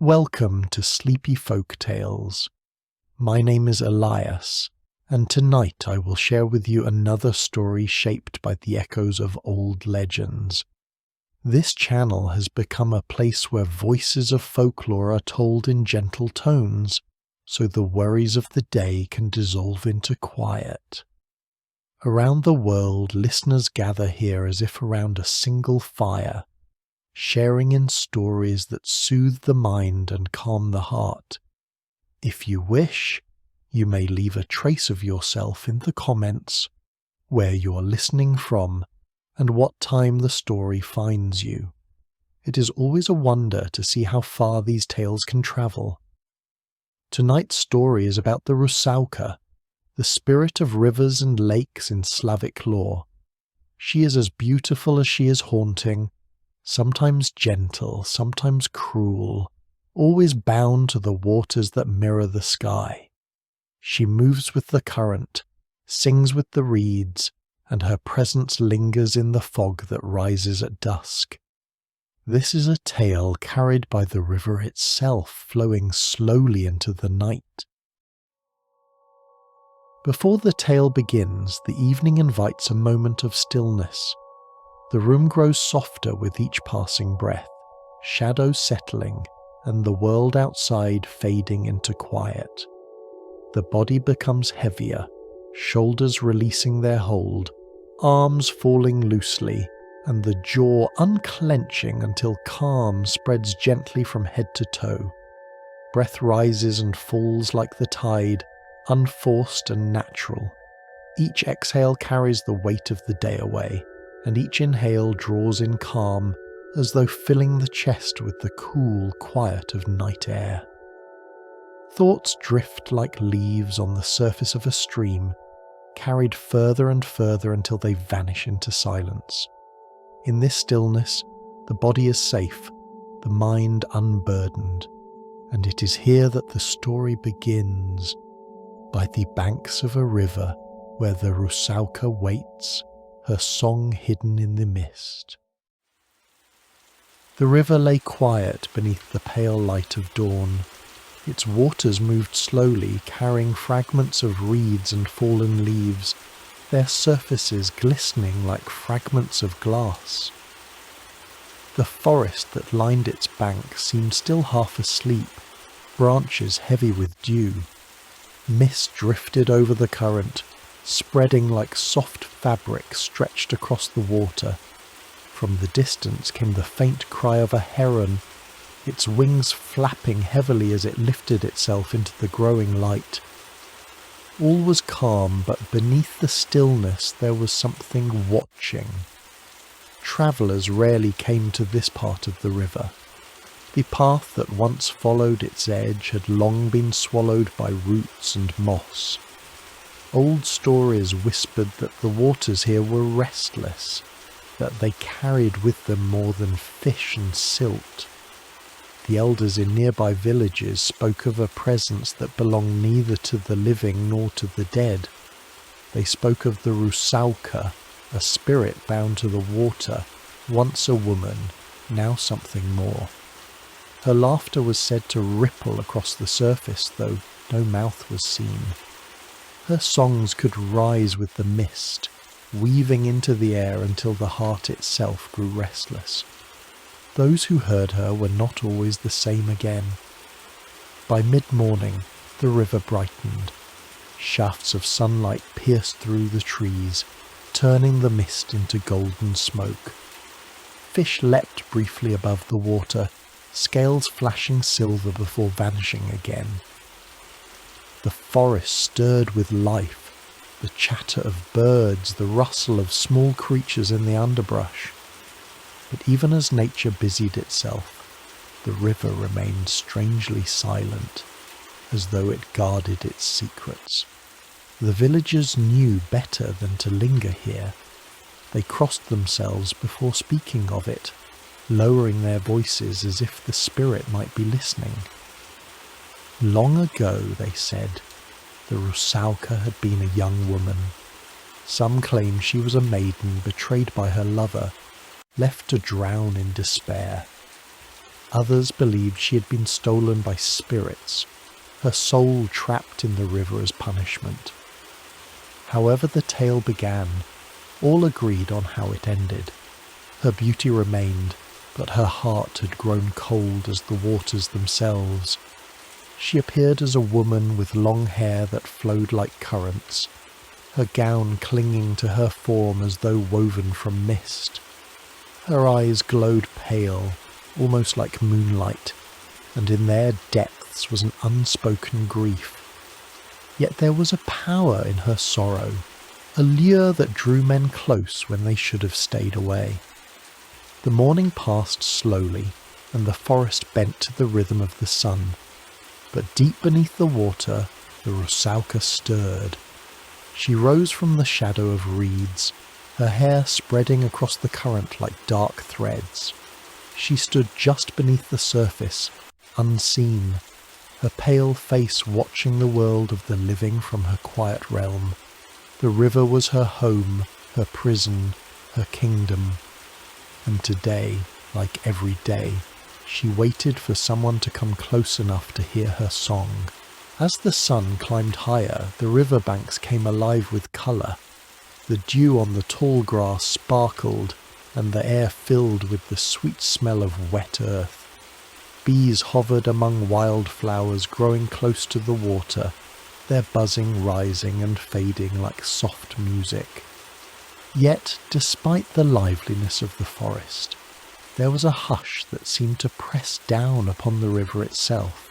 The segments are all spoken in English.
Welcome to Sleepy Folktales. My name is Elias, and tonight I will share with you another story shaped by the echoes of old legends. This channel has become a place where voices of folklore are told in gentle tones, so the worries of the day can dissolve into quiet. Around the world, listeners gather here as if around a single fire, sharing in stories that soothe the mind and calm the heart. If you wish, you may leave a trace of yourself in the comments, where you're listening from, and what time the story finds you. It is always a wonder to see how far these tales can travel. Tonight's story is about the Rusałka, the spirit of rivers and lakes in Slavic lore. She is as beautiful as she is haunting, sometimes gentle, sometimes cruel, always bound to the waters that mirror the sky. She moves with the current, sings with the reeds, and her presence lingers in the fog that rises at dusk. This is a tale carried by the river itself, flowing slowly into the night. Before the tale begins, the evening invites a moment of stillness. The room grows softer with each passing breath, shadows settling, and the world outside fading into quiet. The body becomes heavier, shoulders releasing their hold, arms falling loosely, and the jaw unclenching until calm spreads gently from head to toe. Breath rises and falls like the tide, unforced and natural. Each exhale carries the weight of the day away, and each inhale draws in calm, as though filling the chest with the cool quiet of night air. Thoughts drift like leaves on the surface of a stream, carried further and further until they vanish into silence. In this stillness, the body is safe, the mind unburdened, and it is here that the story begins, by the banks of a river where the Rusałka waits, her song hidden in the mist. The river lay quiet beneath the pale light of dawn. Its waters moved slowly, carrying fragments of reeds and fallen leaves, their surfaces glistening like fragments of glass. The forest that lined its bank seemed still half asleep, branches heavy with dew. Mist drifted over the current, spreading like soft fabric stretched across the water. From the distance came the faint cry of a heron, its wings flapping heavily as it lifted itself into the growing light. All was calm, but beneath the stillness there was something watching. Travellers rarely came to this part of the river. The path that once followed its edge had long been swallowed by roots and moss. Old stories whispered that the waters here were restless, that they carried with them more than fish and silt. The elders in nearby villages spoke of a presence that belonged neither to the living nor to the dead. They spoke of the Rusałka, a spirit bound to the water, once a woman, now something more. Her laughter was said to ripple across the surface, though no mouth was seen. Her songs could rise with the mist, weaving into the air until the heart itself grew restless. Those who heard her were not always the same again. By mid-morning, the river brightened. Shafts of sunlight pierced through the trees, turning the mist into golden smoke. Fish leapt briefly above the water, scales flashing silver before vanishing again. The forest stirred with life, the chatter of birds, the rustle of small creatures in the underbrush. But even as nature busied itself, the river remained strangely silent, as though it guarded its secrets. The villagers knew better than to linger here. They crossed themselves before speaking of it, lowering their voices as if the spirit might be listening. Long ago, they said, the Rusałka had been a young woman. Some claim she was a maiden betrayed by her lover, left to drown in despair. Others believed she had been stolen by spirits, her soul trapped in the river as punishment. However the tale began, all agreed on how it ended. Her beauty remained, but her heart had grown cold as the waters themselves. She appeared as a woman with long hair that flowed like currents, her gown clinging to her form as though woven from mist. Her eyes glowed pale, almost like moonlight, and in their depths was an unspoken grief. Yet there was a power in her sorrow, a lure that drew men close when they should have stayed away. The morning passed slowly, and the forest bent to the rhythm of the sun. But deep beneath the water, the Rusałka stirred. She rose from the shadow of reeds, her hair spreading across the current like dark threads. She stood just beneath the surface, unseen, her pale face watching the world of the living from her quiet realm. The river was her home, her prison, her kingdom. And today, like every day, she waited for someone to come close enough to hear her song. As the sun climbed higher, the riverbanks came alive with colour. The dew on the tall grass sparkled, and the air filled with the sweet smell of wet earth. Bees hovered among wildflowers growing close to the water, their buzzing rising and fading like soft music. Yet, despite the liveliness of the forest, there was a hush that seemed to press down upon the river itself.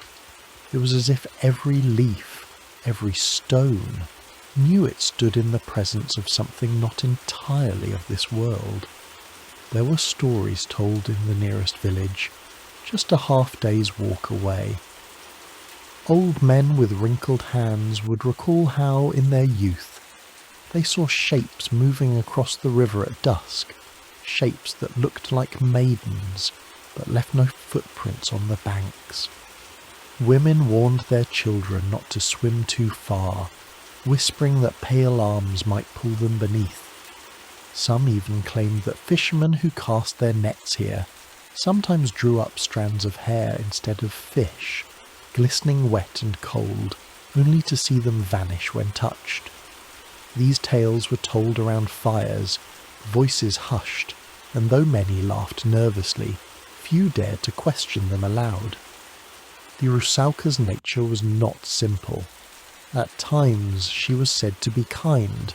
It was as if every leaf, every stone, knew it stood in the presence of something not entirely of this world. There were stories told in the nearest village, just a half-day's walk away. Old men with wrinkled hands would recall how, in their youth, they saw shapes moving across the river at dusk, shapes that looked like maidens, but left no footprints on the banks. Women warned their children not to swim too far, whispering that pale arms might pull them beneath. Some even claimed that fishermen who cast their nets here sometimes drew up strands of hair instead of fish, glistening wet and cold, only to see them vanish when touched. These tales were told around fires, voices hushed, and though many laughed nervously, few dared to question them aloud. The Rusałka's nature was not simple. At times she was said to be kind,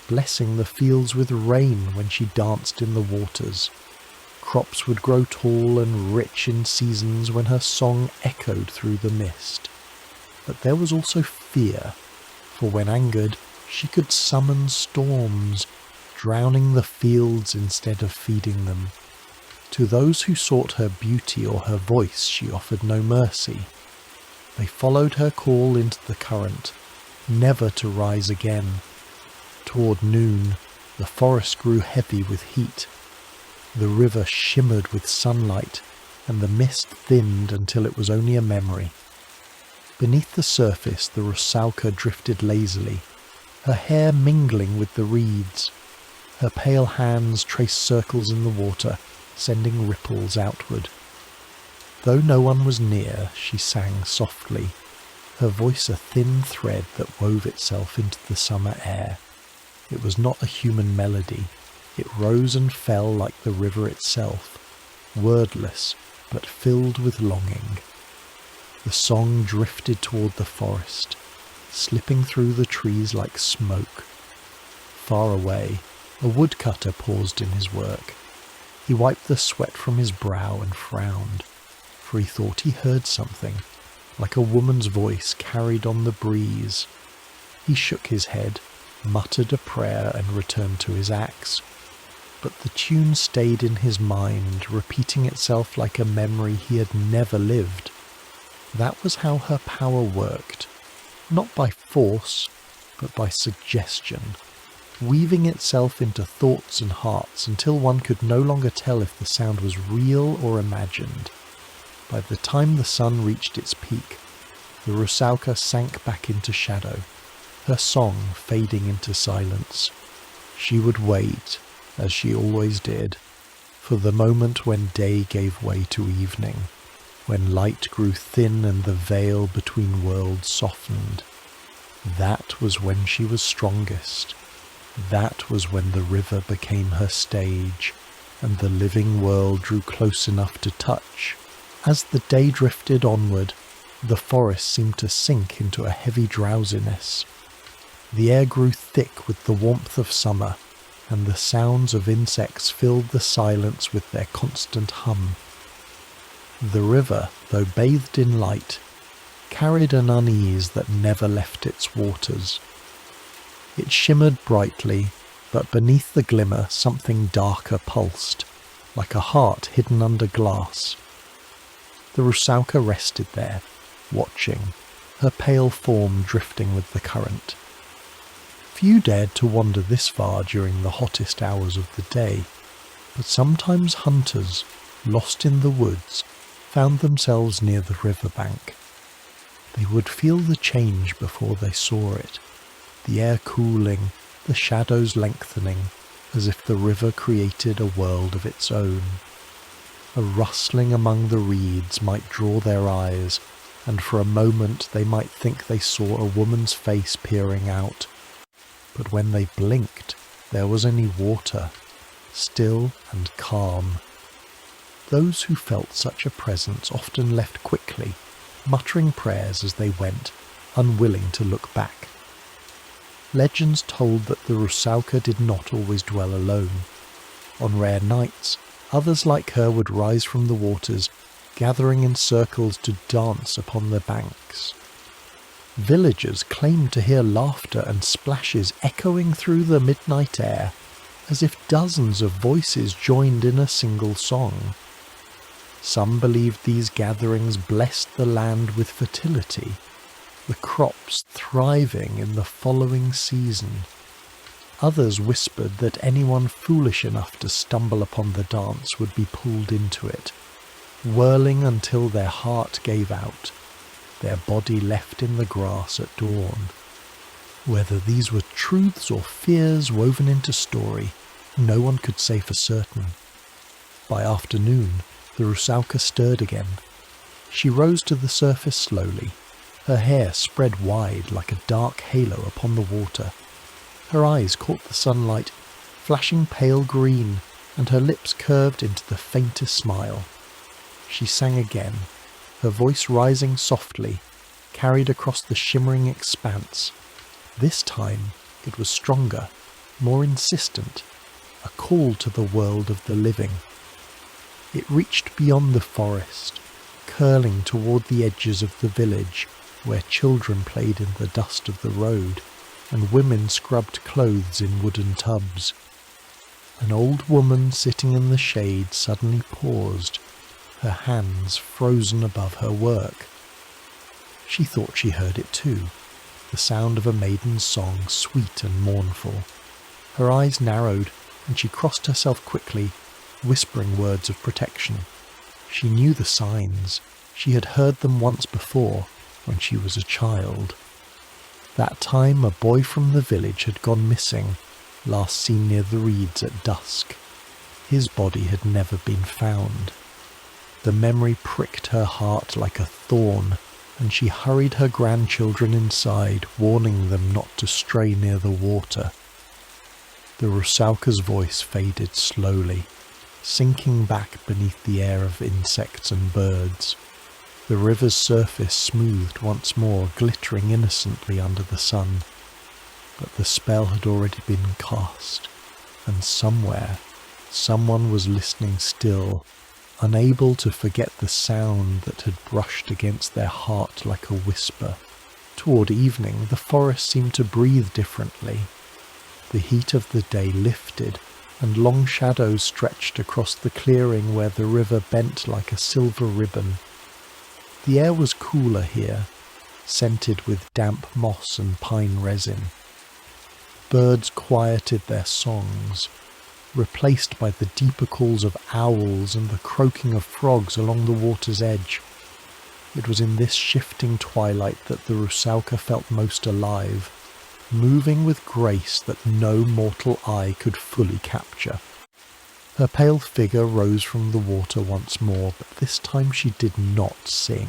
blessing the fields with rain when she danced in the waters. Crops would grow tall and rich in seasons when her song echoed through the mist. But there was also fear, for when angered, she could summon storms, drowning the fields instead of feeding them. To those who sought her beauty or her voice she offered no mercy. They followed her call into the current, never to rise again. Toward noon, the forest grew heavy with heat. The river shimmered with sunlight, and the mist thinned until it was only a memory. Beneath the surface, the Rusałka drifted lazily, her hair mingling with the reeds. Her pale hands traced circles in the water, sending ripples outward. Though no one was near, she sang softly, her voice a thin thread that wove itself into the summer air. It was not a human melody. It rose and fell like the river itself, wordless, but filled with longing. The song drifted toward the forest, slipping through the trees like smoke. Far away, a woodcutter paused in his work. He wiped the sweat from his brow and frowned, for he thought he heard something, like a woman's voice carried on the breeze. He shook his head, muttered a prayer, and returned to his axe. But the tune stayed in his mind, repeating itself like a memory he had never lived. That was how her power worked, not by force, but by suggestion, weaving itself into thoughts and hearts until one could no longer tell if the sound was real or imagined. By the time the sun reached its peak, the Rusałka sank back into shadow, her song fading into silence. She would wait, as she always did, for the moment when day gave way to evening. when light grew thin and the veil between worlds softened. That was when she was strongest. That was when the river became her stage, and the living world drew close enough to touch. As the day drifted onward, the forest seemed to sink into a heavy drowsiness. The air grew thick with the warmth of summer, and the sounds of insects filled the silence with their constant hum. The river, though bathed in light, carried an unease that never left its waters. It shimmered brightly, but beneath the glimmer something darker pulsed, like a heart hidden under glass. The Rusałka rested there, watching, her pale form drifting with the current. Few dared to wander this far during the hottest hours of the day, but sometimes hunters, lost in the woods, found themselves near the riverbank. They would feel the change before they saw it, the air cooling, the shadows lengthening, as if the river created a world of its own. A rustling among the reeds might draw their eyes, and for a moment they might think they saw a woman's face peering out. But when they blinked, there was only water, still and calm. Those who felt such a presence often left quickly, muttering prayers as they went, unwilling to look back. Legends told that the Rusałka did not always dwell alone. On rare nights, others like her would rise from the waters, gathering in circles to dance upon the banks. Villagers claimed to hear laughter and splashes echoing through the midnight air, as if dozens of voices joined in a single song. Some believed these gatherings blessed the land with fertility, the crops thriving in the following season. Others whispered that anyone foolish enough to stumble upon the dance would be pulled into it, whirling until their heart gave out, their body left in the grass at dawn. Whether these were truths or fears woven into story, no one could say for certain. By afternoon, the Rusałka stirred again. She rose to the surface slowly, her hair spread wide like a dark halo upon the water. Her eyes caught the sunlight, flashing pale green, and her lips curved into the faintest smile. She sang again, her voice rising softly, carried across the shimmering expanse. This time it was stronger, more insistent, a call to the world of the living. It reached beyond the forest, curling toward the edges of the village, where children played in the dust of the road, and women scrubbed clothes in wooden tubs. An old woman sitting in the shade suddenly paused, her hands frozen above her work. She thought she heard it too, the sound of a maiden's song, sweet and mournful. Her eyes narrowed, and she crossed herself quickly, whispering words of protection. She knew the signs. She had heard them once before, when she was a child. That time a boy from the village had gone missing, last seen near the reeds at dusk. His body had never been found. The memory pricked her heart like a thorn, and she hurried her grandchildren inside, warning them not to stray near the water. The Rusałka's voice faded slowly, sinking back beneath the air of insects and birds. The river's surface smoothed once more, glittering innocently under the sun. But the spell had already been cast, and somewhere, someone was listening still, unable to forget the sound that had brushed against their heart like a whisper. Toward evening, the forest seemed to breathe differently. The heat of the day lifted, and long shadows stretched across the clearing where the river bent like a silver ribbon. The air was cooler here, scented with damp moss and pine resin. Birds quieted their songs, replaced by the deeper calls of owls and the croaking of frogs along the water's edge. It was in this shifting twilight that the Rusałka felt most alive, moving with grace that no mortal eye could fully capture. Her pale figure rose from the water once more, but this time she did not sing.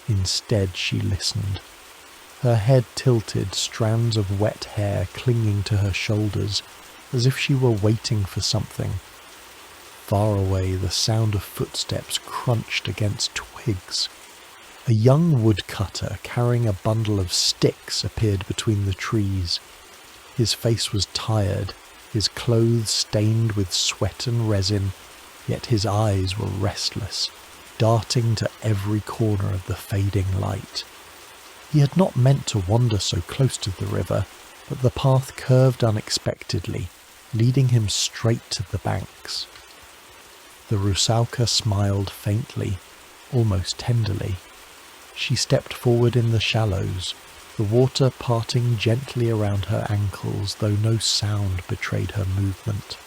Instead she listened. Her head tilted, strands of wet hair clinging to her shoulders, as if she were waiting for something. Far away, the sound of footsteps crunched against twigs. A young woodcutter carrying a bundle of sticks appeared between the trees. His face was tired, his clothes stained with sweat and resin, yet his eyes were restless, darting to every corner of the fading light. He had not meant to wander so close to the river, but the path curved unexpectedly, leading him straight to the banks. The Rusałka smiled faintly, almost tenderly. She stepped forward in the shallows, the water parting gently around her ankles, though no sound betrayed her movement.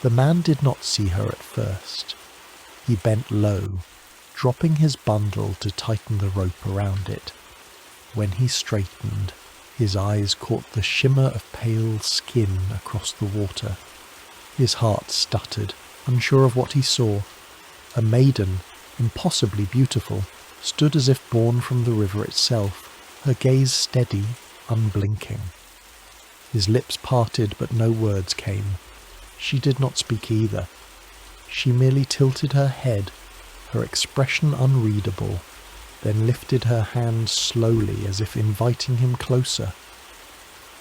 The man did not see her at first. He bent low, dropping his bundle to tighten the rope around it. When he straightened, his eyes caught the shimmer of pale skin across the water. His heart stuttered, unsure of what he saw. A maiden, impossibly beautiful, stood as if born from the river itself, her gaze steady, unblinking. His lips parted, but no words came. She did not speak either. She merely tilted her head, her expression unreadable, then lifted her hand slowly as if inviting him closer.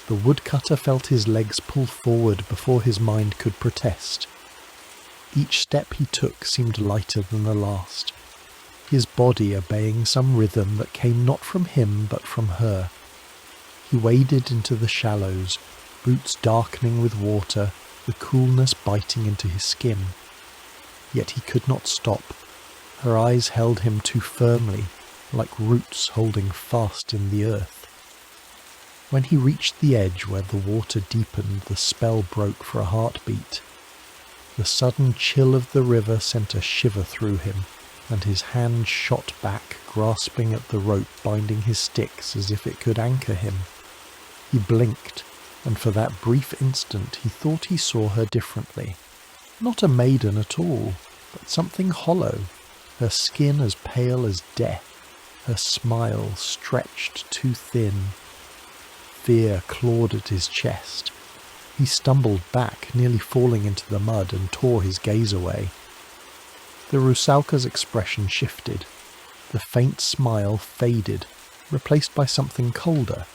The woodcutter felt his legs pull forward before his mind could protest. Each step he took seemed lighter than the last, his body obeying some rhythm that came not from him but from her. He waded into the shallows, boots darkening with water, the coolness biting into his skin. Yet he could not stop. Her eyes held him too firmly, like roots holding fast in the earth. When he reached the edge where the water deepened, the spell broke for a heartbeat. The sudden chill of the river sent a shiver through him, and his hand shot back, grasping at the rope binding his sticks as if it could anchor him. He blinked, and for that brief instant he thought he saw her differently. Not a maiden at all, but something hollow, her skin as pale as death, her smile stretched too thin. Fear clawed at his chest. He stumbled back, nearly falling into the mud, and tore his gaze away. The Rusałka's expression shifted. The faint smile faded, replaced by something colder.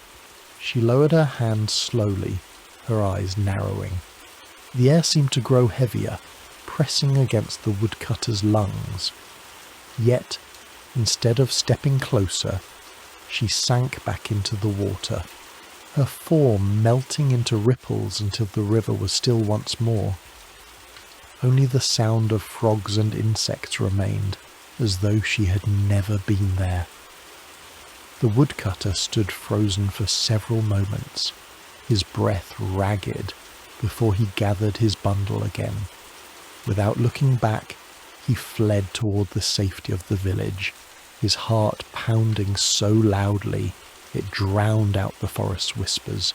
She lowered her hand slowly, her eyes narrowing. The air seemed to grow heavier, pressing against the woodcutter's lungs. Yet, instead of stepping closer, she sank back into the water, her form melting into ripples until the river was still once more. Only the sound of frogs and insects remained, as though she had never been there. The woodcutter stood frozen for several moments, his breath ragged, before he gathered his bundle again. Without looking back, he fled toward the safety of the village, his heart pounding so loudly it drowned out the forest's whispers.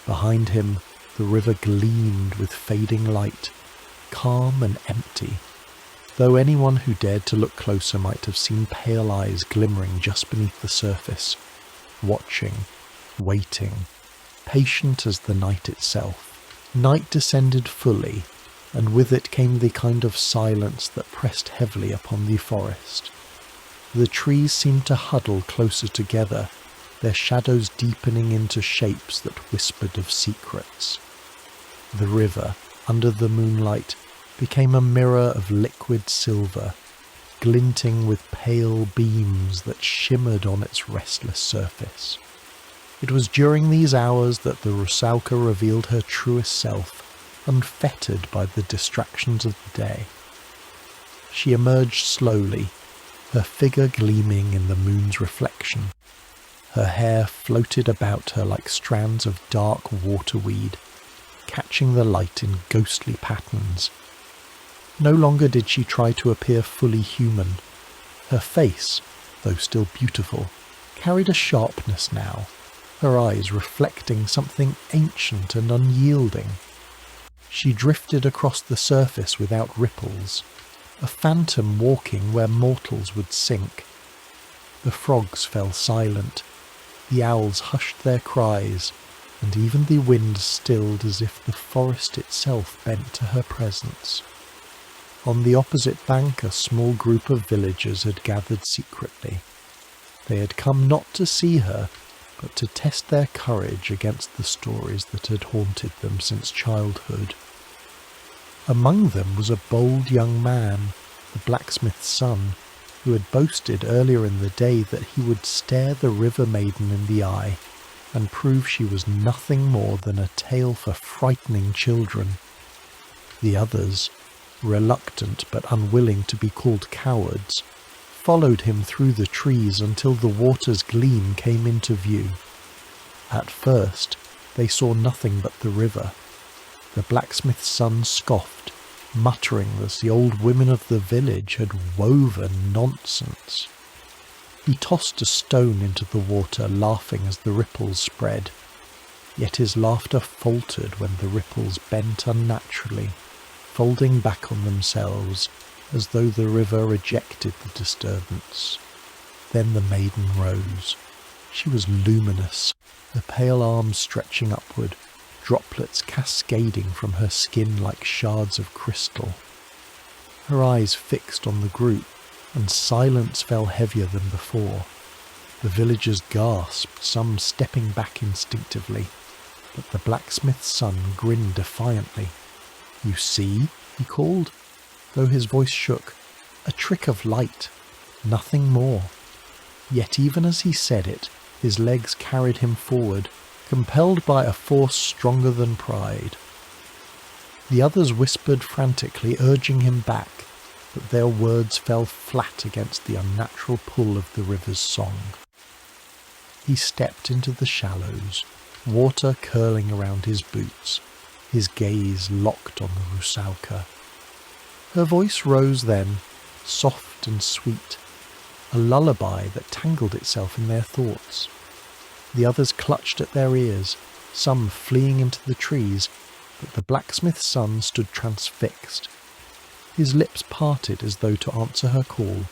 Behind him, the river gleamed with fading light, calm and empty, though anyone who dared to look closer might have seen pale eyes glimmering just beneath the surface, watching, waiting, patient as the night itself. Night descended fully, and with it came the kind of silence that pressed heavily upon the forest. The trees seemed to huddle closer together, their shadows deepening into shapes that whispered of secrets. The river, under the moonlight, became a mirror of liquid silver, glinting with pale beams that shimmered on its restless surface. It was during these hours that the Rusałka revealed her truest self, unfettered by the distractions of the day. She emerged slowly, her figure gleaming in the moon's reflection. Her hair floated about her like strands of dark waterweed, catching the light in ghostly patterns. No longer did she try to appear fully human. Her face, though still beautiful, carried a sharpness now, her eyes reflecting something ancient and unyielding. She drifted across the surface without ripples, a phantom walking where mortals would sink. The frogs fell silent, the owls hushed their cries, and even the wind stilled as if the forest itself bent to her presence. On the opposite bank a small group of villagers had gathered secretly. They had come not to see her, but to test their courage against the stories that had haunted them since childhood. Among them was a bold young man, the blacksmith's son, who had boasted earlier in the day that he would stare the river maiden in the eye and prove she was nothing more than a tale for frightening children. The others, reluctant but unwilling to be called cowards, followed him through the trees until the water's gleam came into view. At first, they saw nothing but the river. The blacksmith's son scoffed, muttering that the old women of the village had woven nonsense. He tossed a stone into the water, laughing as the ripples spread. Yet his laughter faltered when the ripples bent unnaturally, folding back on themselves as though the river rejected the disturbance. Then the maiden rose. She was luminous, her pale arms stretching upward, droplets cascading from her skin like shards of crystal. Her eyes fixed on the group, and silence fell heavier than before. The villagers gasped, some stepping back instinctively, but the blacksmith's son grinned defiantly. "You see," he called, though his voice shook, "a trick of light, nothing more." Yet even as he said it, his legs carried him forward, compelled by a force stronger than pride. The others whispered frantically, urging him back, but their words fell flat against the unnatural pull of the river's song. He stepped into the shallows, water curling around his boots, his gaze locked on the Rusałka. Her voice rose then, soft and sweet, a lullaby that tangled itself in their thoughts. The others clutched at their ears, some fleeing into the trees, but the blacksmith's son stood transfixed. His lips parted as though to answer her call,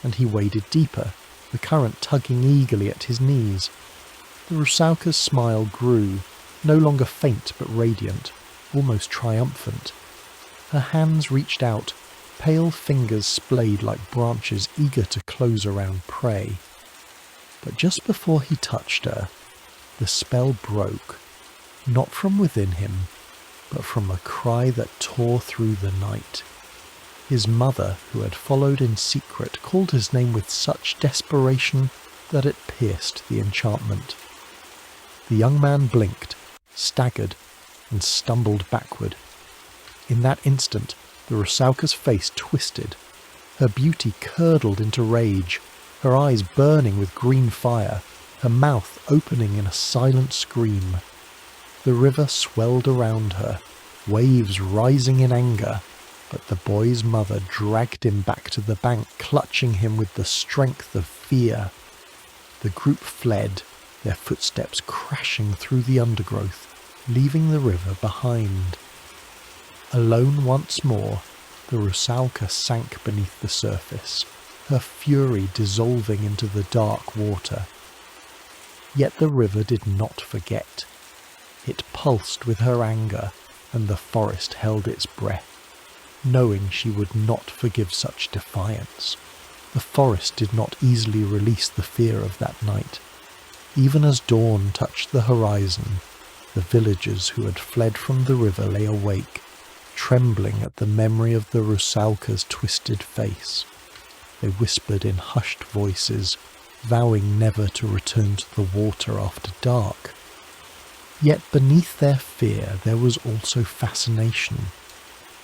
and he waded deeper, the current tugging eagerly at his knees. The Rusałka's smile grew, no longer faint but radiant, almost triumphant. Her hands reached out, pale fingers splayed like branches eager to close around prey. But just before he touched her, the spell broke, not from within him, but from a cry that tore through the night. His mother, who had followed in secret, called his name with such desperation that it pierced the enchantment. The young man blinked, staggered, and stumbled backward. In that instant, the Rusałka's face twisted. Her beauty curdled into rage, her eyes burning with green fire, her mouth opening in a silent scream. The river swelled around her, waves rising in anger, but the boy's mother dragged him back to the bank, clutching him with the strength of fear. The group fled, their footsteps crashing through the undergrowth, leaving the river behind. Alone once more, the Rusałka sank beneath the surface, her fury dissolving into the dark water. Yet the river did not forget. It pulsed with her anger, and the forest held its breath, knowing she would not forgive such defiance. The forest did not easily release the fear of that night. Even as dawn touched the horizon, the villagers who had fled from the river lay awake, trembling at the memory of the Rusałka's twisted face. They whispered in hushed voices, vowing never to return to the water after dark. Yet beneath their fear there was also fascination.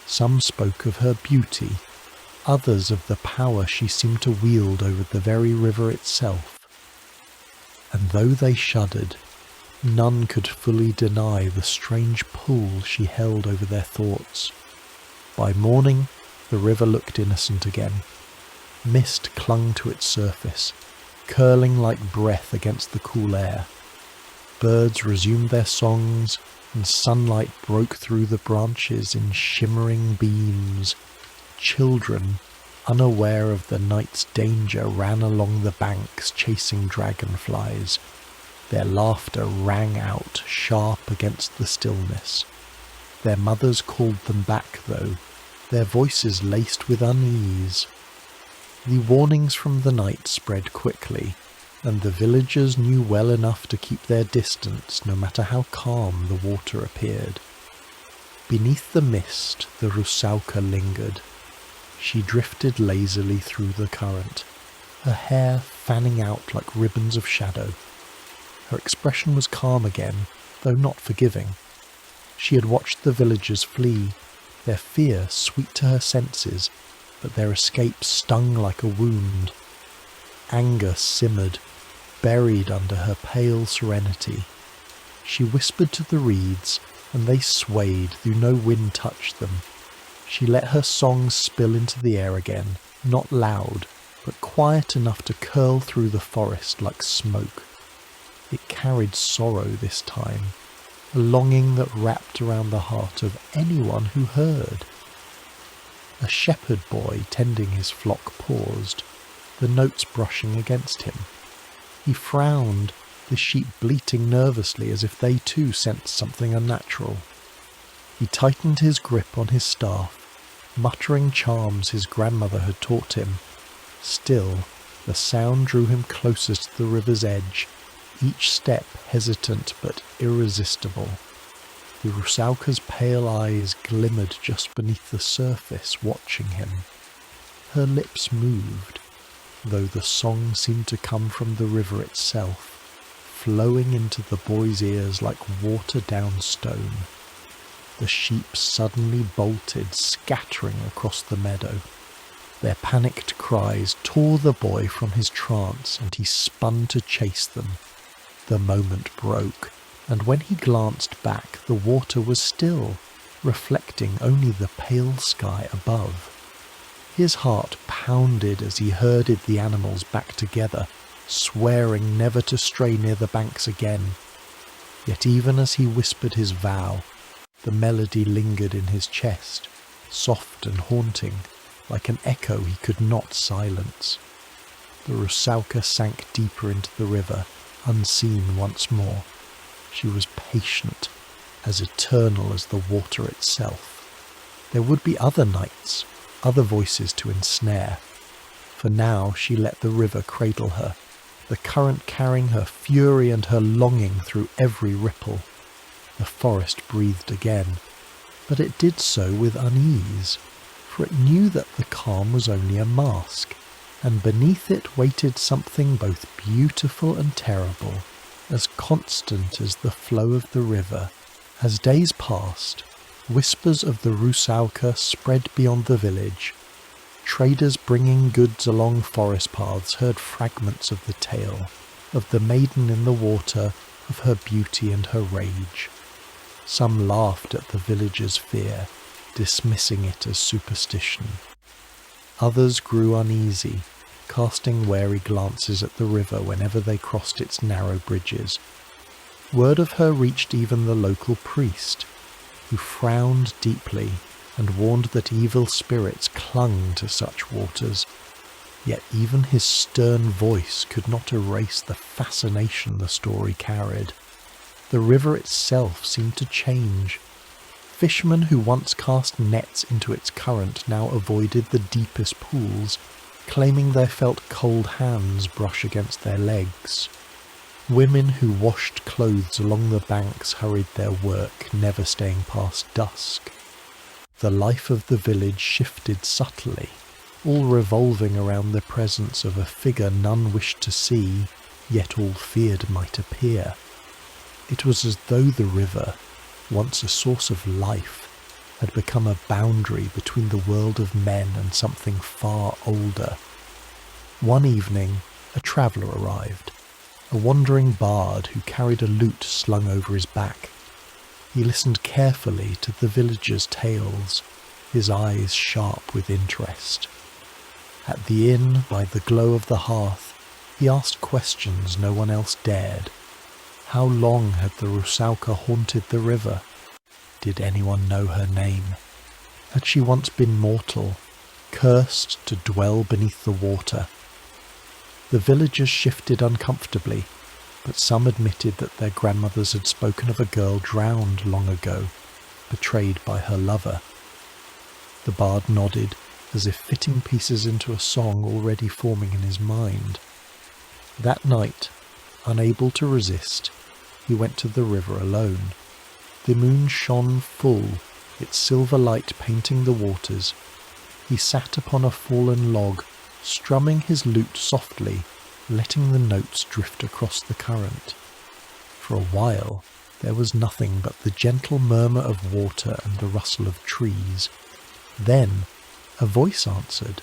Some spoke of her beauty, others of the power she seemed to wield over the very river itself. And though they shuddered, none could fully deny the strange pull she held over their thoughts. By morning, the river looked innocent again. Mist clung to its surface, curling like breath against the cool air. Birds resumed their songs, and sunlight broke through the branches in shimmering beams. Children, unaware of the night's danger, ran along the banks chasing dragonflies. Their laughter rang out sharp against the stillness. Their mothers called them back, though, their voices laced with unease. The warnings from the night spread quickly, and the villagers knew well enough to keep their distance no matter how calm the water appeared. Beneath the mist, the Rusałka lingered. She drifted lazily through the current, her hair fanning out like ribbons of shadow. Her expression was calm again, though not forgiving. She had watched the villagers flee, their fear sweet to her senses, but their escape stung like a wound. Anger simmered, buried under her pale serenity. She whispered to the reeds, and they swayed, though no wind touched them. She let her song spill into the air again, not loud, but quiet enough to curl through the forest like smoke. It carried sorrow this time, a longing that wrapped around the heart of anyone who heard. A shepherd boy tending his flock paused, the notes brushing against him. He frowned, the sheep bleating nervously as if they too sensed something unnatural. He tightened his grip on his staff, muttering charms his grandmother had taught him. Still, the sound drew him closer to the river's edge, each step hesitant but irresistible. The Rusałka's pale eyes glimmered just beneath the surface, watching him. Her lips moved, though the song seemed to come from the river itself, flowing into the boy's ears like water down stone. The sheep suddenly bolted, scattering across the meadow. Their panicked cries tore the boy from his trance, and he spun to chase them. The moment broke, and when he glanced back, the water was still, reflecting only the pale sky above. His heart pounded as he herded the animals back together, swearing never to stray near the banks again. Yet even as he whispered his vow, the melody lingered in his chest, soft and haunting, like an echo he could not silence. The Rusałka sank deeper into the river, unseen once more. She was patient, as eternal as the water itself. There would be other nights, other voices to ensnare. For now she let the river cradle her, the current carrying her fury and her longing through every ripple. The forest breathed again, but it did so with unease, for it knew that the calm was only a mask, and beneath it waited something both beautiful and terrible, as constant as the flow of the river. As days passed, whispers of the Rusałka spread beyond the village. Traders bringing goods along forest paths heard fragments of the tale, of the maiden in the water, of her beauty and her rage. Some laughed at the villagers' fear, dismissing it as superstition. Others grew uneasy, casting wary glances at the river whenever they crossed its narrow bridges. Word of her reached even the local priest, who frowned deeply and warned that evil spirits clung to such waters. Yet even his stern voice could not erase the fascination the story carried. The river itself seemed to change. Fishermen who once cast nets into its current now avoided the deepest pools, claiming they felt cold hands brush against their legs. Women who washed clothes along the banks hurried their work, never staying past dusk. The life of the village shifted subtly, all revolving around the presence of a figure none wished to see, yet all feared might appear. It was as though the river, once a source of life, had become a boundary between the world of men and something far older. One evening, a traveller arrived, a wandering bard who carried a lute slung over his back. He listened carefully to the villagers' tales, his eyes sharp with interest. At the inn, by the glow of the hearth, he asked questions no one else dared. How long had the Rusałka haunted the river? Did anyone know her name? Had she once been mortal, cursed to dwell beneath the water? The villagers shifted uncomfortably, but some admitted that their grandmothers had spoken of a girl drowned long ago, betrayed by her lover. The bard nodded, as if fitting pieces into a song already forming in his mind. That night, unable to resist, he went to the river alone. The moon shone full, its silver light painting the waters. He sat upon a fallen log, strumming his lute softly, letting the notes drift across the current. For a while, there was nothing but the gentle murmur of water and the rustle of trees. Then, a voice answered.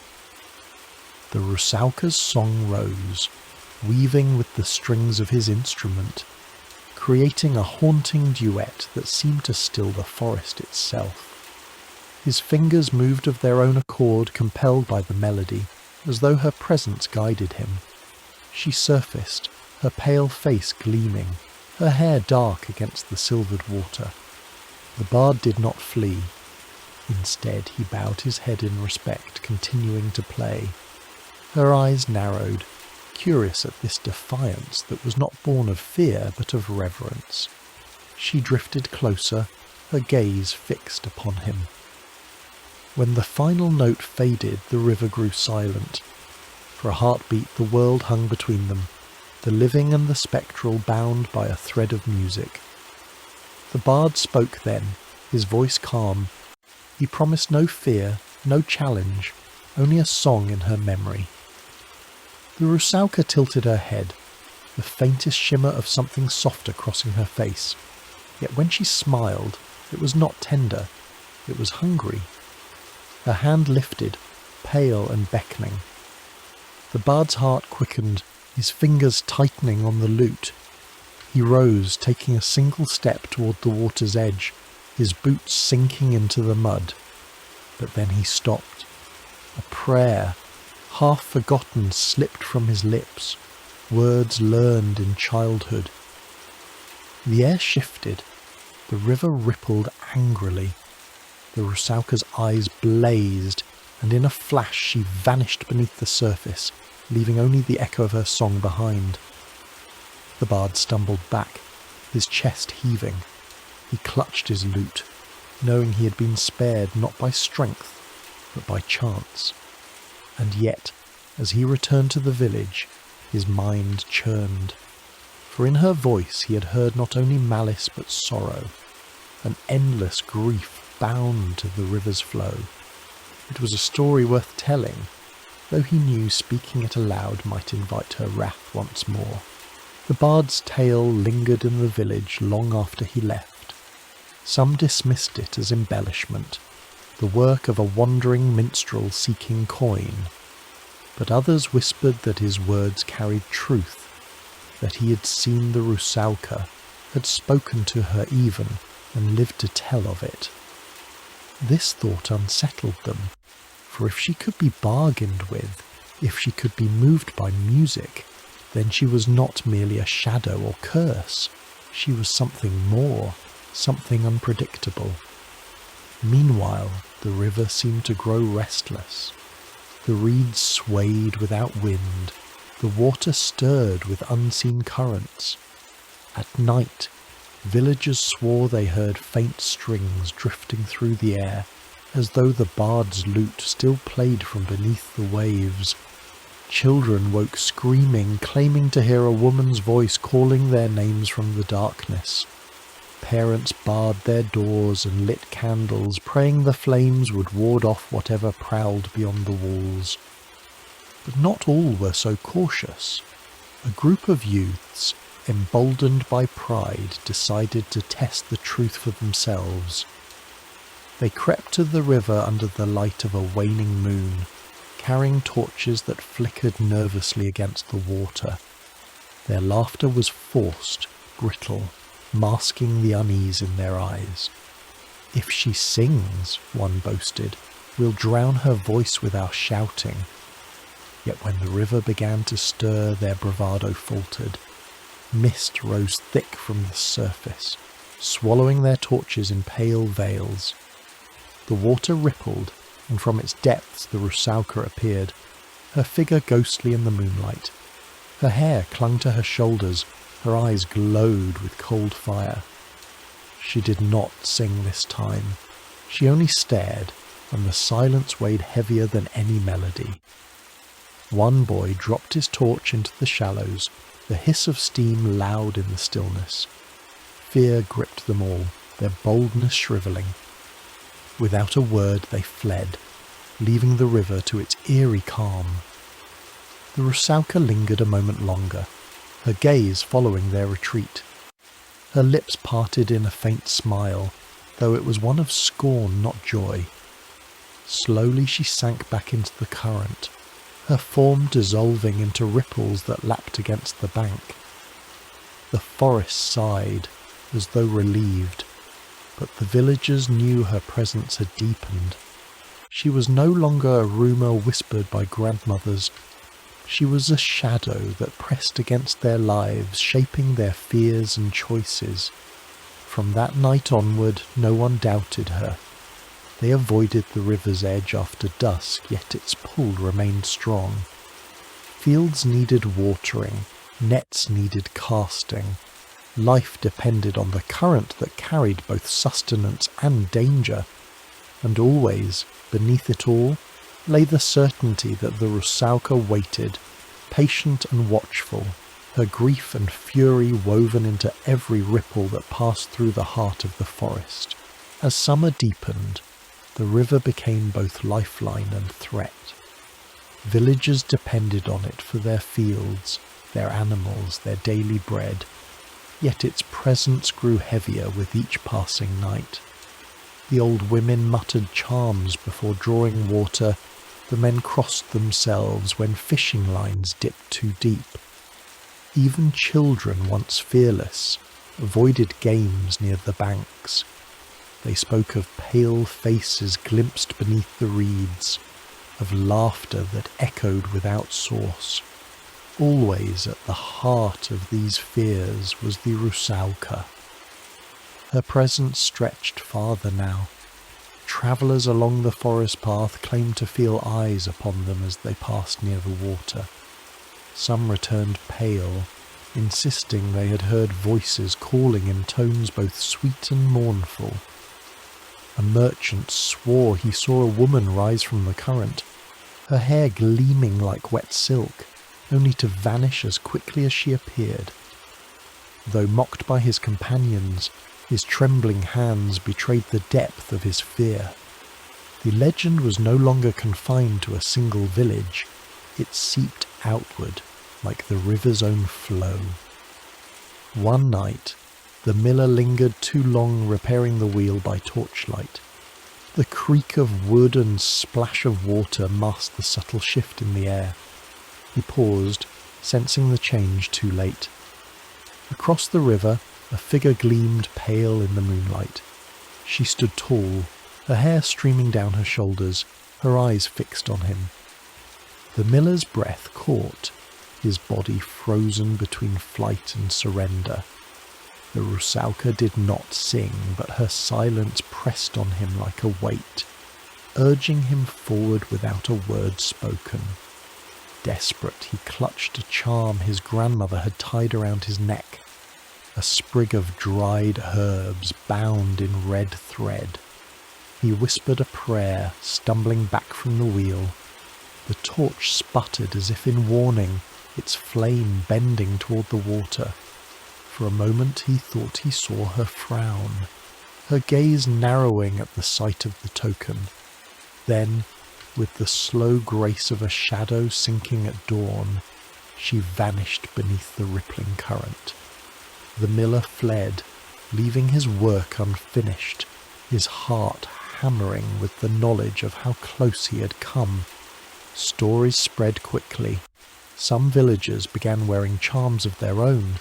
The Rusałka's song rose, weaving with the strings of his instrument, creating a haunting duet that seemed to still the forest itself. His fingers moved of their own accord, compelled by the melody, as though her presence guided him. She surfaced, her pale face gleaming, her hair dark against the silvered water. The bard did not flee. Instead, he bowed his head in respect, continuing to play. Her eyes narrowed, curious at this defiance that was not born of fear but of reverence. She drifted closer, her gaze fixed upon him. When the final note faded, the river grew silent. For a heartbeat, the world hung between them, the living and the spectral bound by a thread of music. The bard spoke then, his voice calm. He promised no fear, no challenge, only a song in her memory. The Rusałka tilted her head, the faintest shimmer of something softer crossing her face. Yet when she smiled, it was not tender, it was hungry. Her hand lifted, pale and beckoning. The bard's heart quickened, his fingers tightening on the lute. He rose, taking a single step toward the water's edge, his boots sinking into the mud. But then he stopped. A prayer, half forgotten, slipped from his lips, words learned in childhood. The air shifted, the river rippled angrily. The Rusałka's eyes blazed, and in a flash she vanished beneath the surface, leaving only the echo of her song behind. The bard stumbled back, his chest heaving. He clutched his lute, knowing he had been spared not by strength, but by chance. And yet, as he returned to the village, his mind churned. For in her voice he had heard not only malice but sorrow, an endless grief bound to the river's flow. It was a story worth telling, though he knew speaking it aloud might invite her wrath once more. The bard's tale lingered in the village long after he left. Some dismissed it as embellishment, the work of a wandering minstrel seeking coin, but others whispered that his words carried truth, that he had seen the Rusałka, had spoken to her even, and lived to tell of it. This thought unsettled them, for if she could be bargained with, if she could be moved by music, then she was not merely a shadow or curse. She was something more, something unpredictable. Meanwhile, the river seemed to grow restless. The reeds swayed without wind, the water stirred with unseen currents. At night, villagers swore they heard faint strings drifting through the air, as though the bard's lute still played from beneath the waves. Children woke screaming, claiming to hear a woman's voice calling their names from the darkness. Parents barred their doors and lit candles, praying the flames would ward off whatever prowled beyond the walls. But not all were so cautious. A group of youths, emboldened by pride, decided to test the truth for themselves. They crept to the river under the light of a waning moon, carrying torches that flickered nervously against the water. Their laughter was forced, brittle, masking the unease in their eyes. "If she sings," one boasted, "we'll drown her voice with our shouting." Yet when the river began to stir, their bravado faltered. Mist rose thick from the surface, swallowing their torches in pale veils. The water rippled, and from its depths the Rusałka appeared, her figure ghostly in the moonlight. Her hair clung to her shoulders, her eyes glowed with cold fire. She did not sing this time. She only stared, and the silence weighed heavier than any melody. One boy dropped his torch into the shallows, the hiss of steam loud in the stillness. Fear gripped them all, their boldness shrivelling. Without a word they fled, leaving the river to its eerie calm. The Rusałka lingered a moment longer, her gaze following their retreat. Her lips parted in a faint smile, though it was one of scorn, not joy. Slowly she sank back into the current, her form dissolving into ripples that lapped against the bank. The forest sighed, as though relieved, but the villagers knew her presence had deepened. She was no longer a rumour whispered by grandmothers. She was a shadow that pressed against their lives, shaping their fears and choices. From that night onward, no one doubted her. They avoided the river's edge after dusk, yet its pull remained strong. Fields needed watering, nets needed casting. Life depended on the current that carried both sustenance and danger. And always, beneath it all, lay the certainty that the Rusałka waited, patient and watchful, her grief and fury woven into every ripple that passed through the heart of the forest. As summer deepened, the river became both lifeline and threat. Villagers depended on it for their fields, their animals, their daily bread, yet its presence grew heavier with each passing night. The old women muttered charms before drawing water, the men crossed themselves when fishing lines dipped too deep. Even children, once fearless, avoided games near the banks. They spoke of pale faces glimpsed beneath the reeds, of laughter that echoed without source. Always at the heart of these fears was the Rusałka. Her presence stretched farther now. Travellers along the forest path claimed to feel eyes upon them as they passed near the water. Some returned pale, insisting they had heard voices calling in tones both sweet and mournful. A merchant swore he saw a woman rise from the current, her hair gleaming like wet silk, only to vanish as quickly as she appeared. Though mocked by his companions, his trembling hands betrayed the depth of his fear. The legend was no longer confined to a single village. It seeped outward like the river's own flow. One night, the miller lingered too long repairing the wheel by torchlight. The creak of wood and splash of water masked the subtle shift in the air. He paused, sensing the change too late. Across the river, a figure gleamed pale in the moonlight. She stood tall, her hair streaming down her shoulders, her eyes fixed on him. The miller's breath caught, his body frozen between flight and surrender. The Rusałka did not sing, but her silence pressed on him like a weight, urging him forward without a word spoken. Desperate, he clutched a charm his grandmother had tied around his neck, a sprig of dried herbs bound in red thread. He whispered a prayer, stumbling back from the wheel. The torch sputtered as if in warning, its flame bending toward the water. For a moment he thought he saw her frown, her gaze narrowing at the sight of the token. Then, with the slow grace of a shadow sinking at dawn, she vanished beneath the rippling current. The miller fled, leaving his work unfinished, his heart hammering with the knowledge of how close he had come. Stories spread quickly. Some villagers began wearing charms of their own,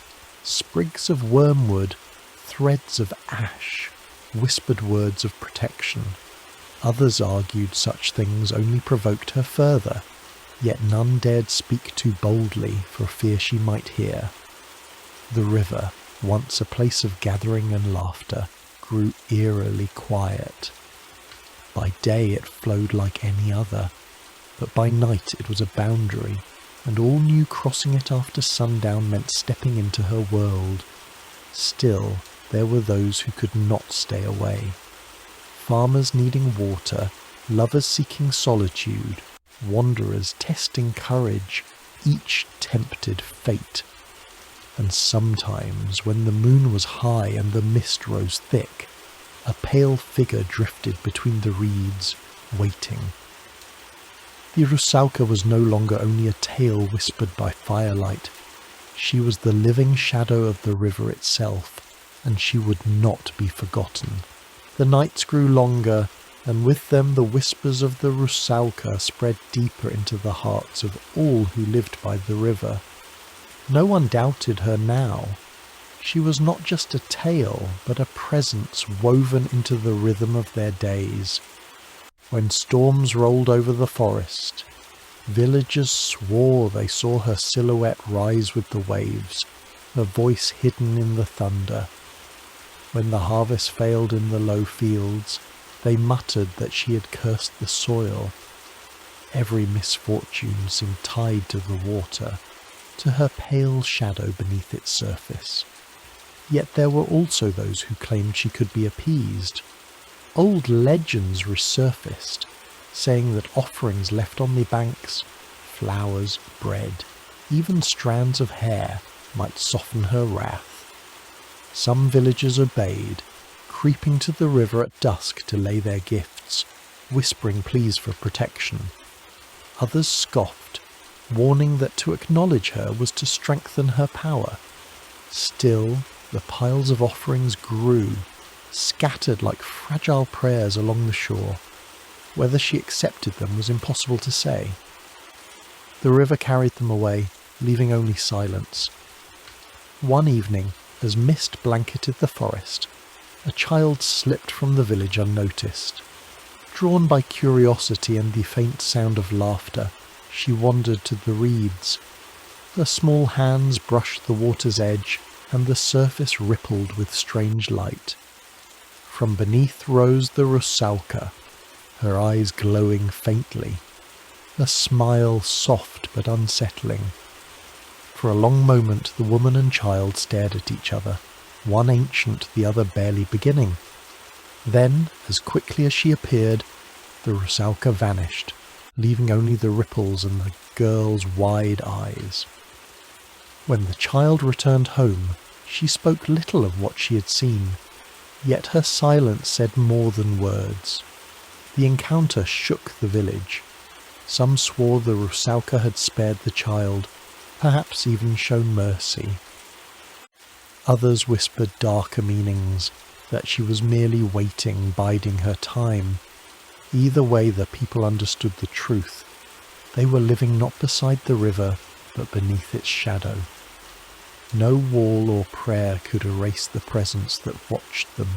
sprigs of wormwood, threads of ash, whispered words of protection. Others argued such things only provoked her further, yet none dared speak too boldly for fear she might hear. The river, once a place of gathering and laughter, grew eerily quiet. By day it flowed like any other, but by night it was a boundary, and all knew crossing it after sundown meant stepping into her world. Still, there were those who could not stay away. Farmers needing water, lovers seeking solitude, wanderers testing courage, each tempted fate. And sometimes, when the moon was high and the mist rose thick, a pale figure drifted between the reeds, waiting. The Rusałka was no longer only a tale whispered by firelight. She was the living shadow of the river itself, and she would not be forgotten. The nights grew longer, and with them the whispers of the Rusalka spread deeper into the hearts of all who lived by the river. No one doubted her now. She was not just a tale, but a presence woven into the rhythm of their days. When storms rolled over the forest, villagers swore they saw her silhouette rise with the waves, her voice hidden in the thunder. When the harvest failed in the low fields, they muttered that she had cursed the soil. Every misfortune seemed tied to the water, to her pale shadow beneath its surface. Yet there were also those who claimed she could be appeased. Old legends resurfaced, saying that offerings left on the banks, flowers, bread, even strands of hair, might soften her wrath. Some villagers obeyed, creeping to the river at dusk to lay their gifts, whispering pleas for protection. Others scoffed, warning that to acknowledge her was to strengthen her power. Still, the piles of offerings grew, scattered like fragile prayers along the shore. Whether she accepted them was impossible to say. The river carried them away, leaving only silence. One evening, as mist blanketed the forest, a child slipped from the village unnoticed. Drawn by curiosity and the faint sound of laughter, she wandered to the reeds. Her small hands brushed the water's edge, and the surface rippled with strange light. From beneath rose the Rusałka, her eyes glowing faintly, a smile soft but unsettling. For a long moment the woman and child stared at each other, one ancient, the other barely beginning. Then, as quickly as she appeared, the Rusałka vanished, leaving only the ripples and the girl's wide eyes. When the child returned home, she spoke little of what she had seen, yet her silence said more than words. The encounter shook the village. Some swore the Rusałka had spared the child, perhaps even shown mercy. Others whispered darker meanings, that she was merely waiting, biding her time. Either way, the people understood the truth. They were living not beside the river, but beneath its shadow. No wall or prayer could erase the presence that watched them,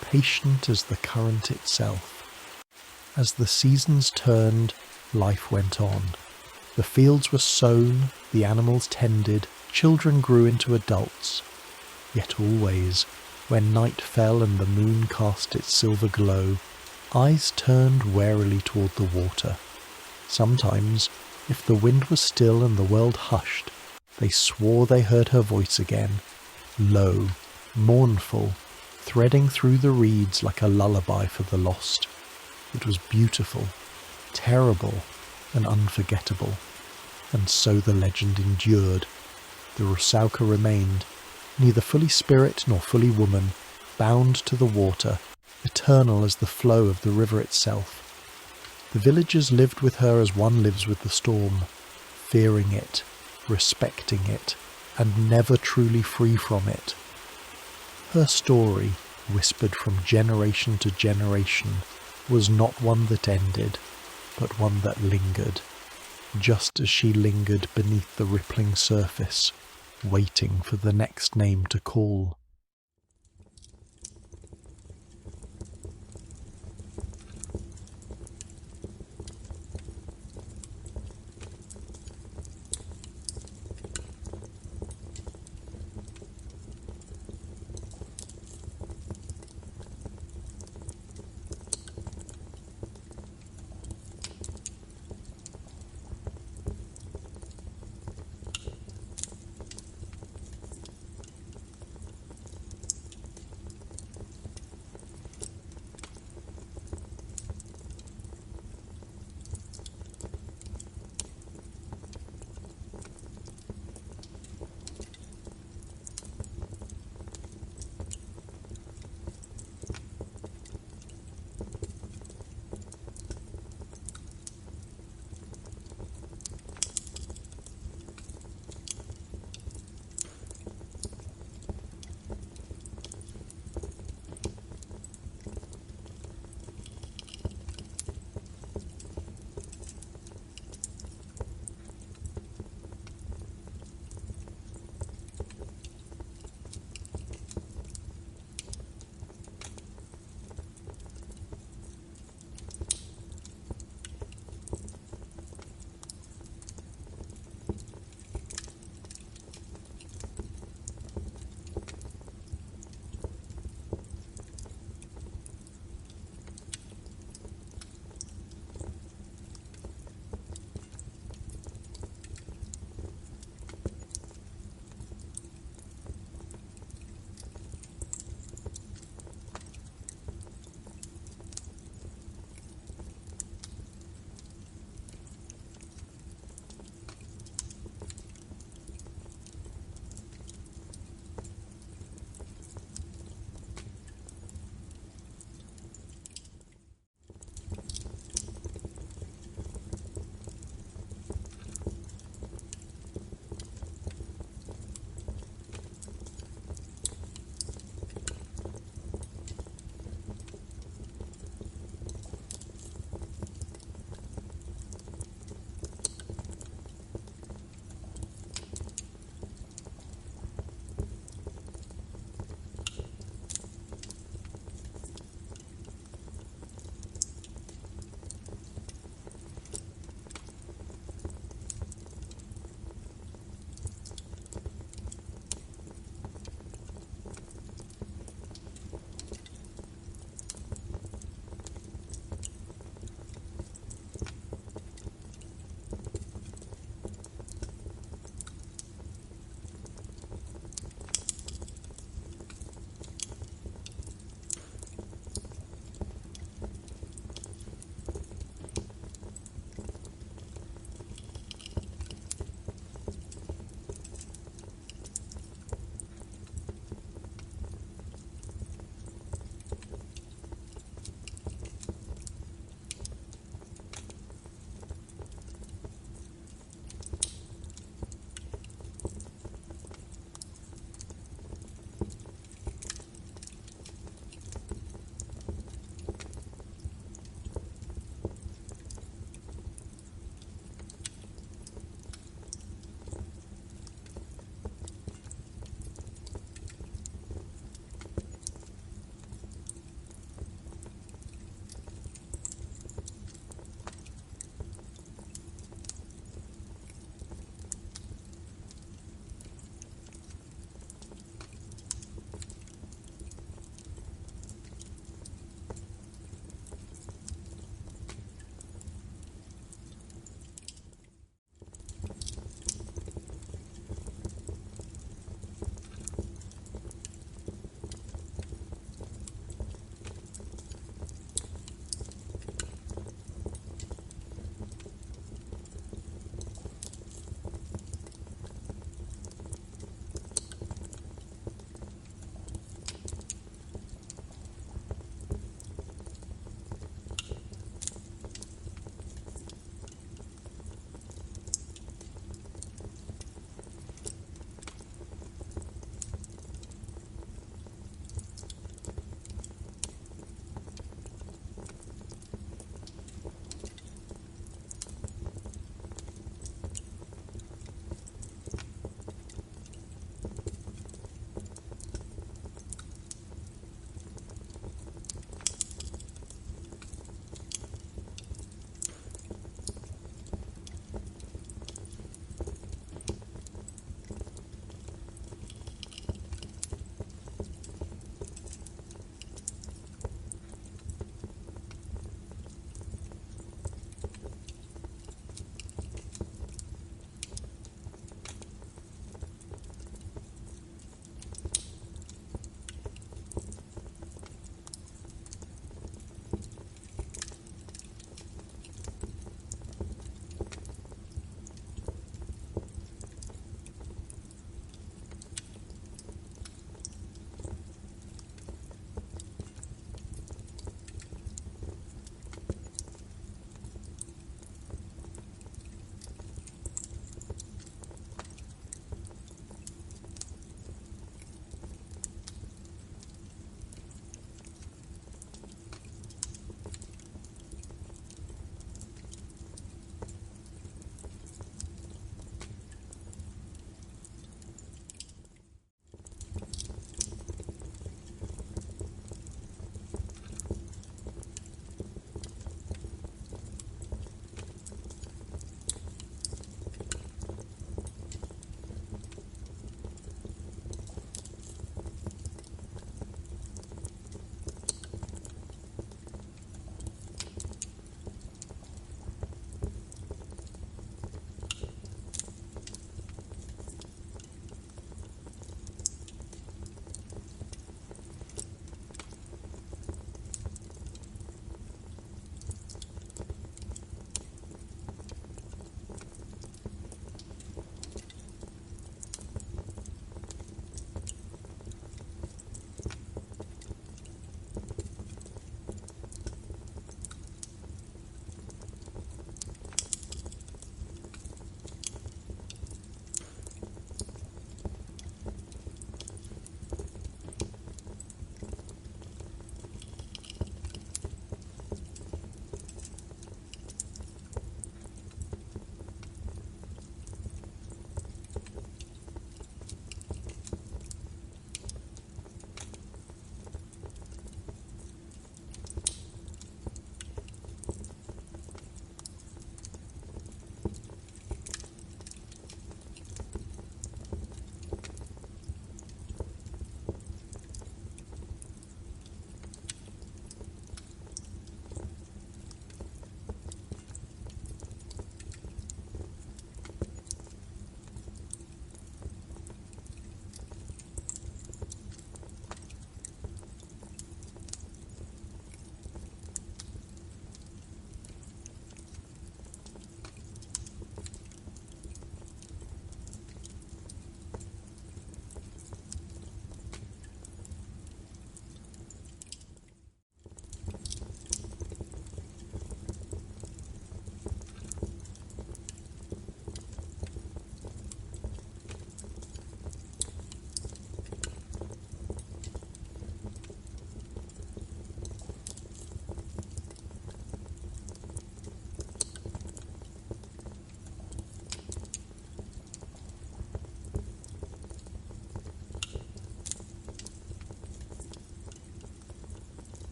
patient as the current itself. As the seasons turned, life went on. The fields were sown, the animals tended, children grew into adults. Yet always, when night fell and the moon cast its silver glow, eyes turned warily toward the water. Sometimes, if the wind was still and the world hushed, they swore they heard her voice again, low, mournful, threading through the reeds like a lullaby for the lost. It was beautiful, terrible, and unforgettable. And so the legend endured. The Rusałka remained, neither fully spirit nor fully woman, bound to the water, eternal as the flow of the river itself. The villagers lived with her as one lives with the storm, fearing it, respecting it, and never truly free from it. Her story, whispered from generation to generation, was not one that ended, but one that lingered, just as she lingered beneath the rippling surface, waiting for the next name to call.